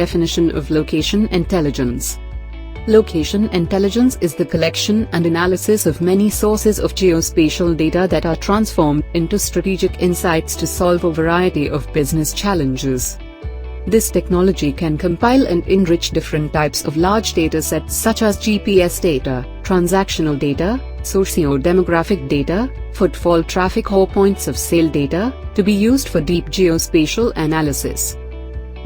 definition of location intelligence. Location intelligence is the collection and analysis of many sources of geospatial data that are transformed into strategic insights to solve a variety of business challenges. This technology can compile and enrich different types of large data sets such as GPS data, transactional data, socio-demographic data, footfall traffic or points of sale data, to be used for deep geospatial analysis.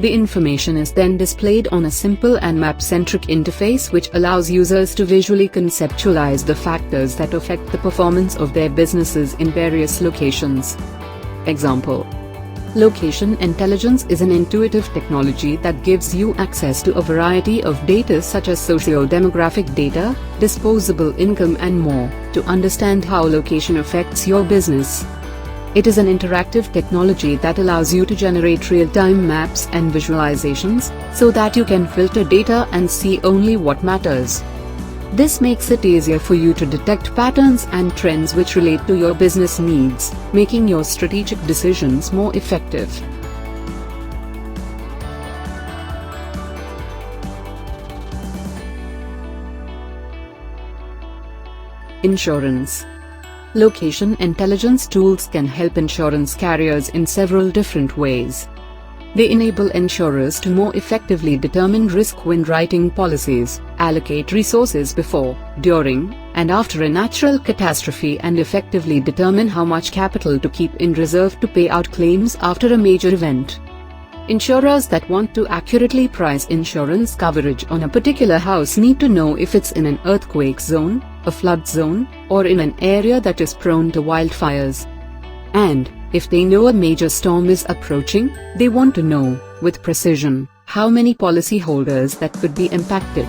The information is then displayed on a simple and map-centric interface which allows users to visually conceptualize the factors that affect the performance of their businesses in various locations. Example: Location intelligence is an intuitive technology that gives you access to a variety of data such as socio-demographic data, disposable income and more, to understand how location affects your business. It is an interactive technology that allows you to generate real-time maps and visualizations, so that you can filter data and see only what matters. This makes it easier for you to detect patterns and trends which relate to your business needs, making your strategic decisions more effective. Insurance. Location intelligence tools can help insurance carriers in several different ways. They enable insurers to more effectively determine risk when writing policies, allocate resources before, during, and after a natural catastrophe, and effectively determine how much capital to keep in reserve to pay out claims after a major event. Insurers that want to accurately price insurance coverage on a particular house need to know if it's in an earthquake zone, a flood zone, or in an area that is prone to wildfires. And, if they know a major storm is approaching, they want to know, with precision, how many policyholders that could be impacted.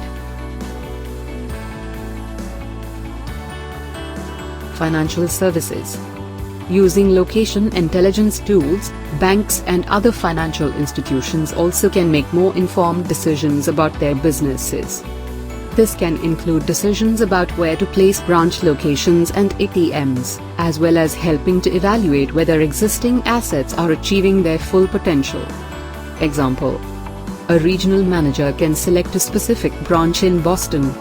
Financial services. Using location intelligence tools, banks and other financial institutions also can make more informed decisions about their businesses. This can include decisions about where to place branch locations and ATMs, as well as helping to evaluate whether existing assets are achieving their full potential. Example: a regional manager can select a specific branch in Boston.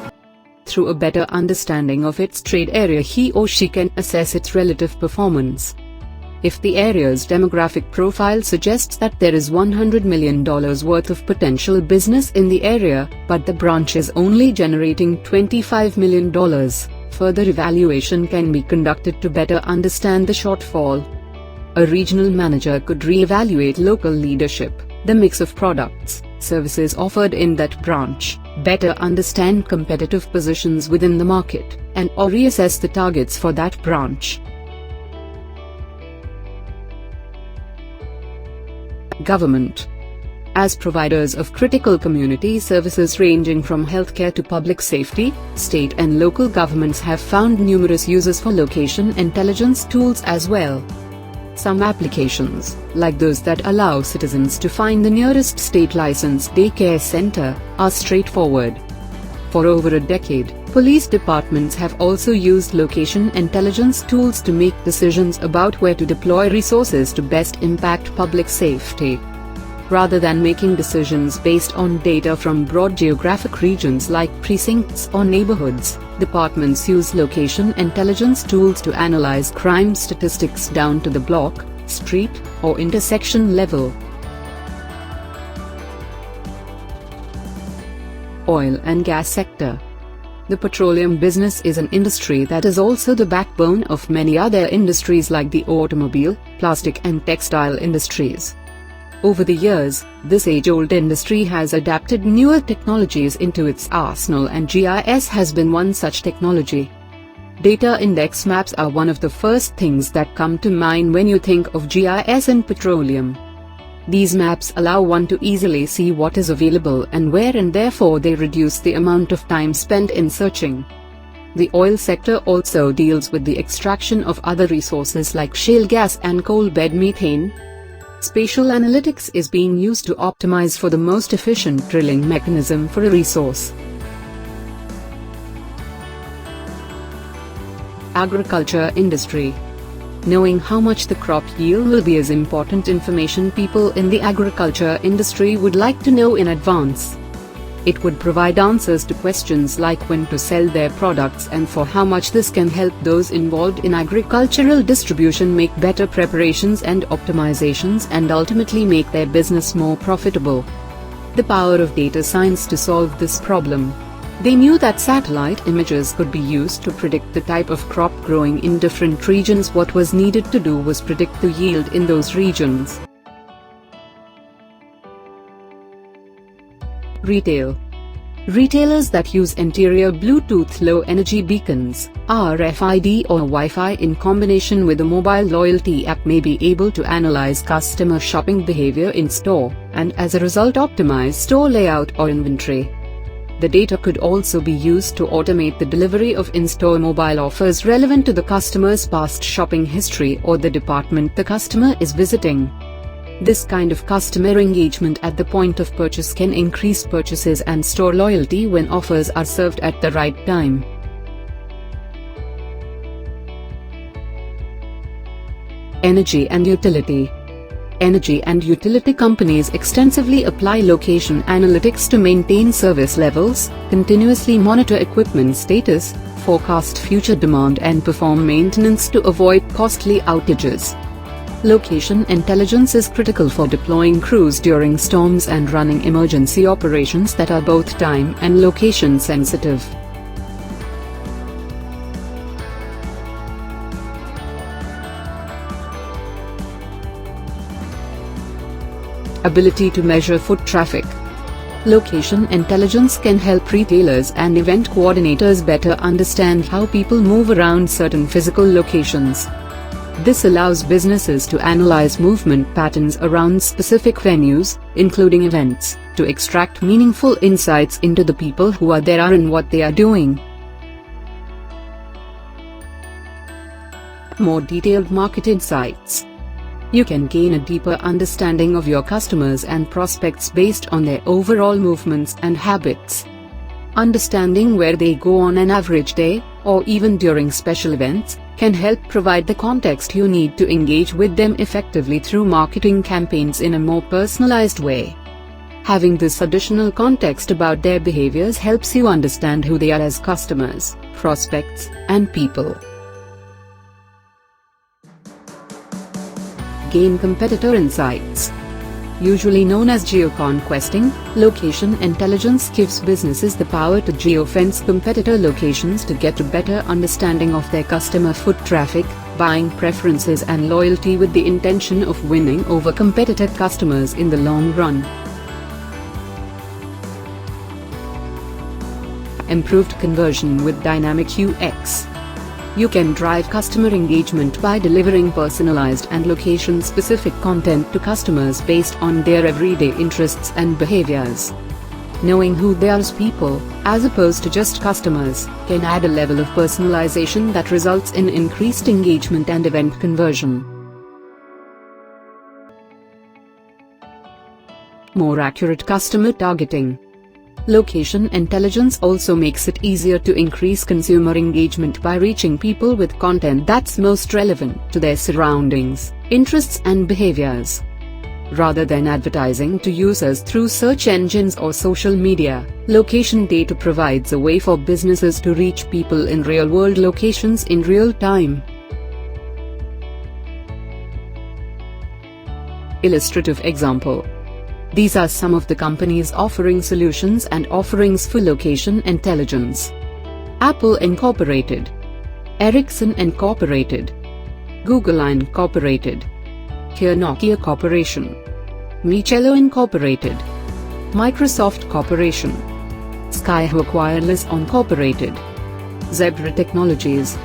Through a better understanding of its trade area, he or she can assess its relative performance. If the area's demographic profile suggests that there is $100 million worth of potential business in the area, but the branch is only generating $25 million, further evaluation can be conducted to better understand the shortfall. A regional manager could re-evaluate local leadership, the mix of products, services offered in that branch, better understand competitive positions within the market, and or reassess the targets for that branch. Government. As providers of critical community services ranging from healthcare to public safety, state and local governments have found numerous uses for location intelligence tools as well. Some applications, like those that allow citizens to find the nearest state-licensed daycare center, are straightforward. For over a decade, police departments have also used location intelligence tools to make decisions about where to deploy resources to best impact public safety. Rather than making decisions based on data from broad geographic regions like precincts or neighborhoods, departments use location intelligence tools to analyze crime statistics down to the block, street, or intersection level. Oil and gas sector. The petroleum business is an industry that is also the backbone of many other industries like the automobile, plastic and textile industries. Over the years, this age-old industry has adapted newer technologies into its arsenal, and GIS has been one such technology. Data index maps are one of the first things that come to mind when you think of GIS in petroleum. These maps allow one to easily see what is available and where, and therefore they reduce the amount of time spent in searching. The oil sector also deals with the extraction of other resources like shale gas and coal bed methane. Spatial analytics is being used to optimize for the most efficient drilling mechanism for a resource. Agriculture industry. Knowing how much the crop yield will be is important information people in the agriculture industry would like to know in advance. It would provide answers to questions like when to sell their products and for how much. This can help those involved in agricultural distribution make better preparations and optimizations and ultimately make their business more profitable. The power of data science to solve this problem. They knew that satellite images could be used to predict the type of crop growing in different regions. What was needed to do was predict the yield in those regions. Retail. Retailers that use interior Bluetooth low-energy beacons, RFID or Wi-Fi in combination with a mobile loyalty app may be able to analyze customer shopping behavior in store, and as a result optimize store layout or inventory. The data could also be used to automate the delivery of in-store mobile offers relevant to the customer's past shopping history or the department the customer is visiting. This kind of customer engagement at the point of purchase can increase purchases and store loyalty when offers are served at the right time. Energy and utility. Energy and utility companies extensively apply location analytics to maintain service levels, continuously monitor equipment status, forecast future demand and perform maintenance to avoid costly outages. Location intelligence is critical for deploying crews during storms and running emergency operations that are both time and location sensitive. Ability to measure foot traffic. Location intelligence can help retailers and event coordinators better understand how people move around certain physical locations. This allows businesses to analyze movement patterns around specific venues, including events, to extract meaningful insights into the people who are there and what they are doing. More detailed market insights. You can gain a deeper understanding of your customers and prospects based on their overall movements and habits. Understanding where they go on an average day, or even during special events, can help provide the context you need to engage with them effectively through marketing campaigns in a more personalized way. Having this additional context about their behaviors helps you understand who they are as customers, prospects, and people. Gain competitor insights. Usually known as geoconquesting, location intelligence gives businesses the power to geofence competitor locations to get a better understanding of their customer foot traffic, buying preferences and loyalty with the intention of winning over competitor customers in the long run. Improved conversion with dynamic UX. You can drive customer engagement by delivering personalized and location-specific content to customers based on their everyday interests and behaviors. Knowing who they are as people, as opposed to just customers, can add a level of personalization that results in increased engagement and event conversion. More accurate customer targeting. Location intelligence also makes it easier to increase consumer engagement by reaching people with content that's most relevant to their surroundings, interests and behaviors. Rather than advertising to users through search engines or social media, location data provides a way for businesses to reach people in real-world locations in real time. Illustrative example. These are some of the companies offering solutions and offerings for location intelligence. Apple Incorporated, Ericsson Incorporated, Google Incorporated, Nokia Corporation, Michello Incorporated, Microsoft Corporation, Skyhawk Wireless Incorporated, Zebra Technologies.